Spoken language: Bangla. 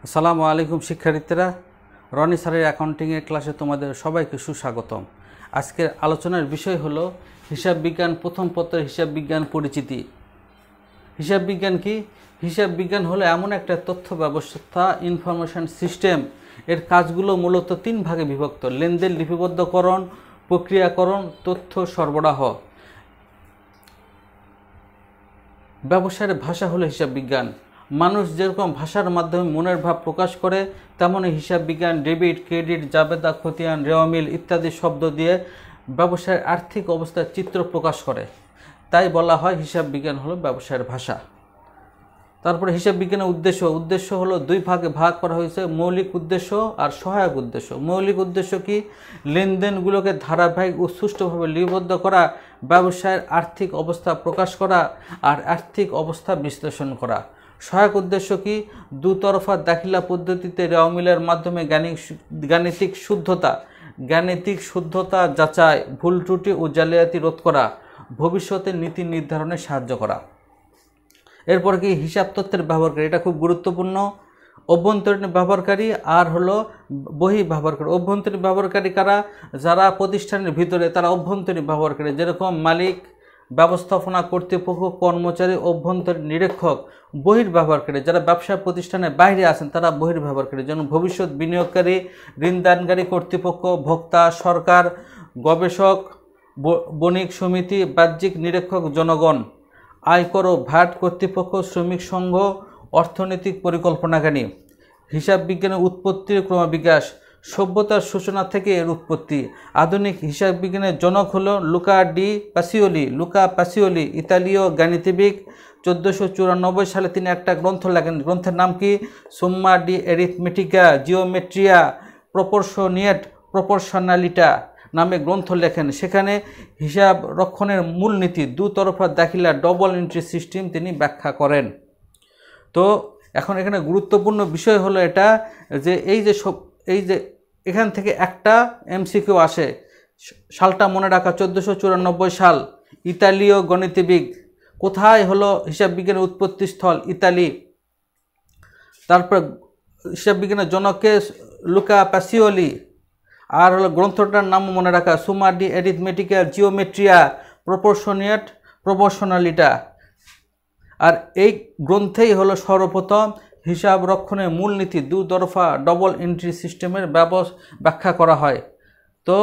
আসসালামু আলাইকুম শিক্ষার্থীরা, রনি স্যারের অ্যাকাউন্টিংয়ের ক্লাসে তোমাদের সবাইকে সুস্বাগতম। আজকের আলোচনার বিষয় হলো হিসাব বিজ্ঞান প্রথম পত্রের হিসাব বিজ্ঞান পরিচিতি। হিসাব বিজ্ঞান কি? হিসাব বিজ্ঞান হলো এমন একটা তথ্য ব্যবস্থা, ইনফরমেশন সিস্টেম। এর কাজগুলো মূলত তিন ভাগে বিভক্ত: লেনদেন লিপিবদ্ধকরণ, প্রক্রিয়াকরণ, তথ্য সরবরাহ। ব্যবসায়ের ভাষা হলো হিসাব বিজ্ঞান। মানুষ যেরকম ভাষার মাধ্যমে মনের ভাব প্রকাশ করে, তেমনই হিসাব বিজ্ঞান ডেবিট, ক্রেডিট, জাবেদা, খতিয়ান, রেওয়ামিল ইত্যাদি শব্দ দিয়ে ব্যবসায়ের আর্থিক অবস্থার চিত্র প্রকাশ করে। তাই বলা হয় হিসাব বিজ্ঞান হলো ব্যবসায়ের ভাষা। তারপরে হিসাব বিজ্ঞানের উদ্দেশ্য হলো দুই ভাগে ভাগ করা হয়েছে: মৌলিক উদ্দেশ্য আর সহায়ক উদ্দেশ্য। মৌলিক উদ্দেশ্য কি? লেনদেনগুলোকে ধারাবাহিক ও সুষ্ঠুভাবে লিপিবদ্ধ করা, ব্যবসায়ের আর্থিক অবস্থা প্রকাশ করা আর আর্থিক অবস্থা বিশ্লেষণ করা। সহায়ক উদ্দেশ্য কি? দুতরফা দাখিলা পদ্ধতিতে রেওয়ামিলের মাধ্যমে গাণিতিক শুদ্ধতা যাচাই, ভুল ত্রুটি ও জালিয়াতি রোধ করা, ভবিষ্যতে নীতি নির্ধারণে সাহায্য করা। এরপর কি? হিসাব তথ্যের ব্যবহারকারী। এটা খুব গুরুত্বপূর্ণ। অভ্যন্তরীণ ব্যবহারকারী আর হলো বহি ব্যবহারকারী। অভ্যন্তরীণ ব্যবহারকারী কারা? যারা প্রতিষ্ঠানের ভিতরে, তারা অভ্যন্তরীণ ব্যবহারকারী, যেরকম মালিক, ব্যবস্থাপনা কর্তৃপক্ষ, কর্মচারী, অভ্যন্তরীণ নিরীক্ষক। বহির ব্যবহারকারী যারা ব্যবসা প্রতিষ্ঠানের বাইরে আছেন, তারা বহির ব্যবহারকারী, যেমন ভবিষ্যৎ বিনিয়োগকারী, ঋণদানকারী কর্তৃপক্ষ, ভোক্তা, সরকার, গবেষক, বণিক সমিতি, বাহ্যিক নিরীক্ষক, জনগণ, আয়কর ও ভ্যাট কর্তৃপক্ষ, শ্রমিক সংঘ, অর্থনৈতিক পরিকল্পনাকারী। হিসাব বিজ্ঞানের উৎপত্তির ক্রমবিকাশ। সভ্যতার সূচনা থেকে এর উৎপত্তি। আধুনিক হিসাব বিজ্ঞানের জনক হল লুকা প্যাসিওলি, ইতালীয় গাণিতিবিদ। 1494 সালে তিনি একটা গ্রন্থ লেখেন। গ্রন্থের নাম কি? সুম্মা ডি এরিথমেটিকা জিওমেট্রিয়া প্রপোর্শনালিটা নামে গ্রন্থ লেখেন। সেখানে হিসাব রক্ষণের মূলনীতি, দুতরফা দাখিলা, ডবল এন্ট্রি সিস্টেম তিনি ব্যাখ্যা করেন। তো এখন এখানে গুরুত্বপূর্ণ বিষয় হলো এটা যে এই যে এখান থেকে একটা এমসিকিউ আসে। সালটা মনে রাখা, 1494 সাল। ইতালীয় গণিতবিদ। কোথায় হলো হিসাব বিজ্ঞানের উৎপত্তি স্থল? ইতালি। তারপর হিসাব বিজ্ঞানের জনককে লুকা প্যাসিওলি। আর হলো গ্রন্থটার নাম মনে রাখা, সুম্মা ডি এরিথমেটিকা জিওমেট্রিয়া প্রপোর্শনালিটা। আর এই গ্রন্থেই হলো সর্বপ্রথম হিসাব রক্ষণের মূলনীতি, দুতরফা ডবল এন্ট্রি সিস্টেমের ব্যাখ্যা করা হয়। তো